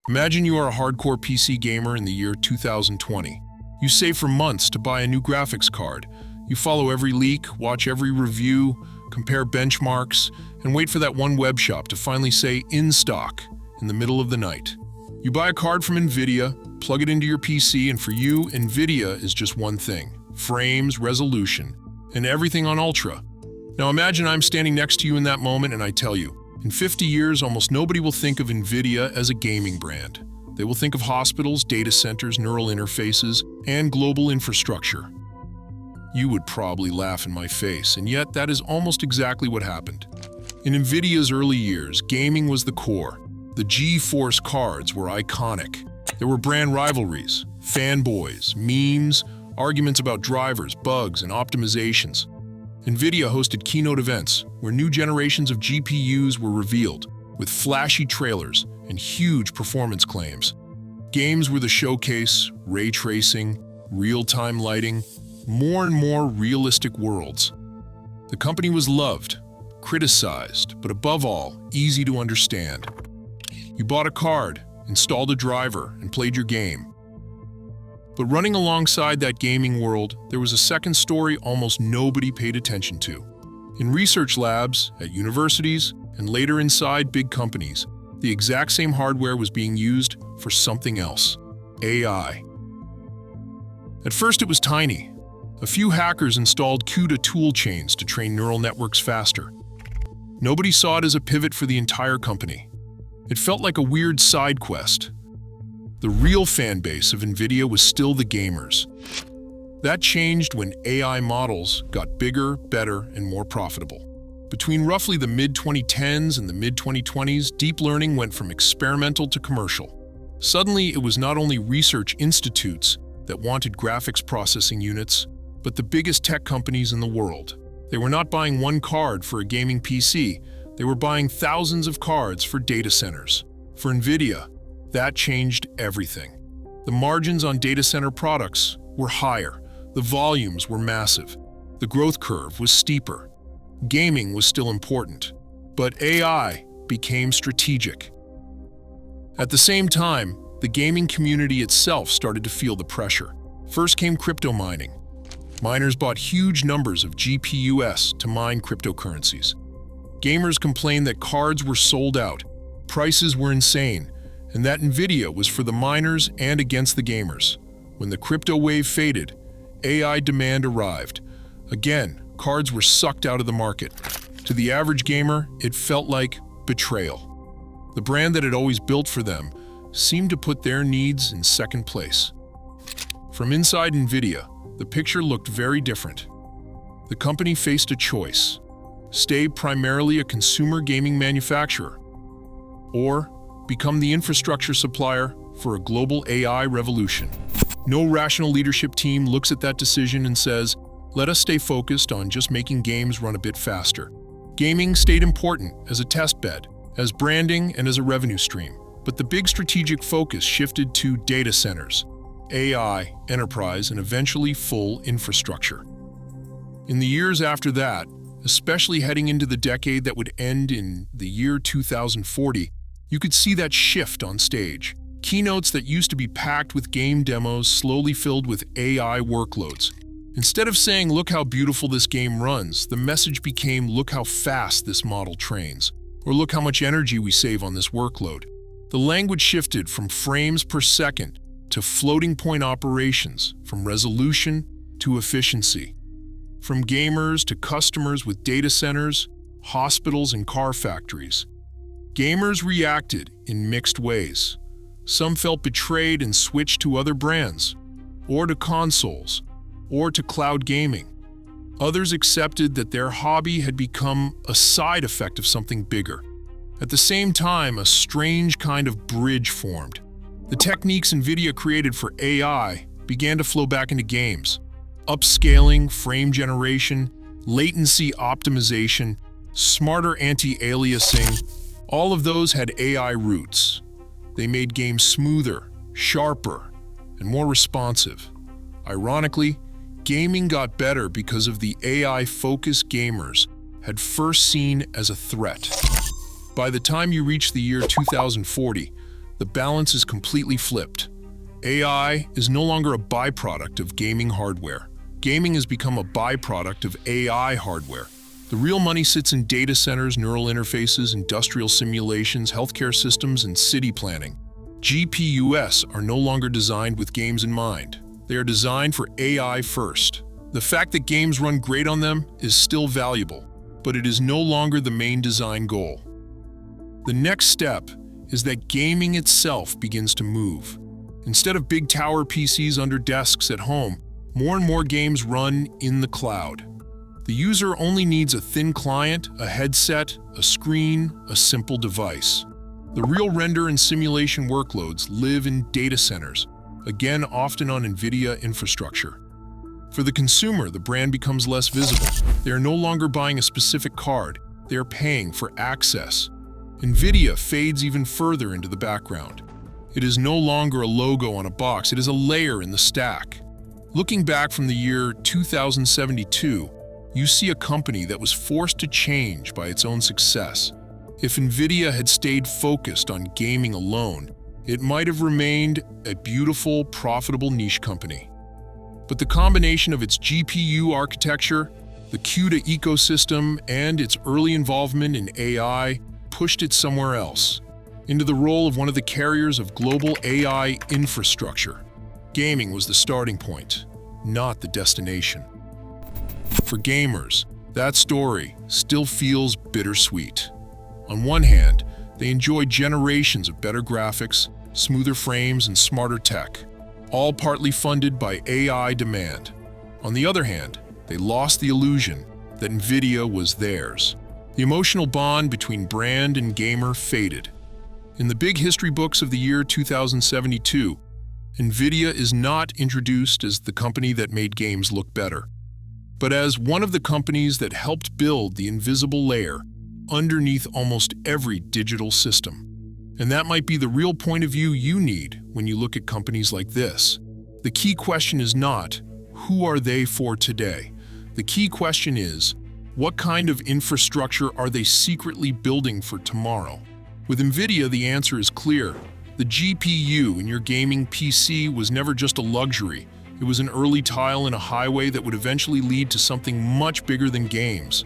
Imagine you are a hardcore PC gamer in the year 2020. You save for months to buy a new graphics card. You follow every leak, watch every review, compare benchmarks, and wait for that one web shop to finally say in stock in the middle of the night. You buy a card from NVIDIA, plug it into your PC, and for you, NVIDIA is just one thing: frames, resolution, and everything on Ultra. Now imagine I'm standing next to you in that moment and I tell you, in 50 years, almost nobody will think of NVIDIA as a gaming brand. They will think of hospitals, data centers, neural interfaces, and global infrastructure. You would probably laugh in my face, and yet that is almost exactly what happened. In NVIDIA's early years, gaming was the core. The GeForce cards were iconic. There were brand rivalries, fanboys, memes, arguments about drivers, bugs, and optimizations. NVIDIA hosted keynote events where new generations of GPUs were revealed, with flashy trailers and huge performance claims. Games were the showcase, ray tracing, real-time lighting, more and more realistic worlds. The company was loved, criticized, but above all, easy to understand. You bought a card, installed a driver, and played your game. But running alongside that gaming world, there was a second story almost nobody paid attention to. In research labs, at universities, and later inside big companies, the exact same hardware was being used for something else: AI. At first it was tiny. A few hackers installed CUDA tool chains to train neural networks faster. Nobody saw it as a pivot for the entire company. It felt like a weird side quest. The real fan base of NVIDIA was still the gamers. That changed when AI models got bigger, better, and more profitable. Between roughly the mid-2010s and the mid-2020s, deep learning went from experimental to commercial. Suddenly, it was not only research institutes that wanted graphics processing units, but the biggest tech companies in the world. They were not buying one card for a gaming PC, they were buying thousands of cards for data centers. For NVIDIA, that changed everything. The margins on data center products were higher, the volumes were massive, the growth curve was steeper. Gaming was still important, but AI became strategic. At the same time, the gaming community itself started to feel the pressure. First came crypto mining. Miners bought huge numbers of GPUs to mine cryptocurrencies. Gamers complained that cards were sold out, prices were insane, and that NVIDIA was for the miners and against the gamers. When the crypto wave faded, AI demand arrived. Again, cards were sucked out of the market. To the average gamer, it felt like betrayal. The brand that had always built for them seemed to put their needs in second place. From inside NVIDIA, the picture looked very different. The company faced a choice: stay primarily a consumer gaming manufacturer, or become the infrastructure supplier for a global AI revolution. No rational leadership team looks at that decision and says, let us stay focused on just making games run a bit faster. Gaming stayed important as a test bed, as branding, and as a revenue stream. But the big strategic focus shifted to data centers, AI, enterprise, and eventually full infrastructure. In the years after that, especially heading into the decade that would end in the year 2040, you could see that shift on stage. Keynotes that used to be packed with game demos slowly filled with AI workloads. Instead of saying, look how beautiful this game runs, the message became, look how fast this model trains, or look how much energy we save on this workload. The language shifted from frames per second to floating point operations, from resolution to efficiency. From gamers to customers with data centers, hospitals, and car factories. Gamers reacted in mixed ways. Some felt betrayed and switched to other brands, or to consoles, or to cloud gaming. Others accepted that their hobby had become a side effect of something bigger. At the same time, a strange kind of bridge formed. The techniques NVIDIA created for AI began to flow back into games. Upscaling, frame generation, latency optimization, smarter anti-aliasing, all of those had AI roots. They made games smoother, sharper, and more responsive. Ironically, gaming got better because of the AI-focused gamers had first seen as a threat. By the time you reach the year 2040, the balance is completely flipped. AI is no longer a byproduct of gaming hardware. Gaming has become a byproduct of AI hardware. The real money sits in data centers, neural interfaces, industrial simulations, healthcare systems, and city planning. GPUs are no longer designed with games in mind. They are designed for AI first. The fact that games run great on them is still valuable, but it is no longer the main design goal. The next step is that gaming itself begins to move. Instead of big tower PCs under desks at home, more and more games run in the cloud. The user only needs a thin client, a headset, a screen, a simple device. The real render and simulation workloads live in data centers, again often on NVIDIA infrastructure. For the consumer, the brand becomes less visible. They are no longer buying a specific card, they are paying for access. NVIDIA fades even further into the background. It is no longer a logo on a box, it is a layer in the stack. Looking back from the year 2072, you see a company that was forced to change by its own success. If NVIDIA had stayed focused on gaming alone, it might have remained a beautiful, profitable niche company. But the combination of its GPU architecture, the CUDA ecosystem, and its early involvement in AI pushed it somewhere else, into the role of one of the carriers of global AI infrastructure. Gaming was the starting point, not the destination. For gamers, that story still feels bittersweet. On one hand, they enjoyed generations of better graphics, smoother frames, and smarter tech, all partly funded by AI demand. On the other hand, they lost the illusion that NVIDIA was theirs. The emotional bond between brand and gamer faded. In the big history books of the year 2072, NVIDIA is not introduced as the company that made games look better, but as one of the companies that helped build the invisible layer underneath almost every digital system. And that might be the real point of view you need when you look at companies like this. The key question is not, who are they for today? The key question is, what kind of infrastructure are they secretly building for tomorrow? With NVIDIA, the answer is clear. The GPU in your gaming PC was never just a luxury. It was an early tile in a highway that would eventually lead to something much bigger than games.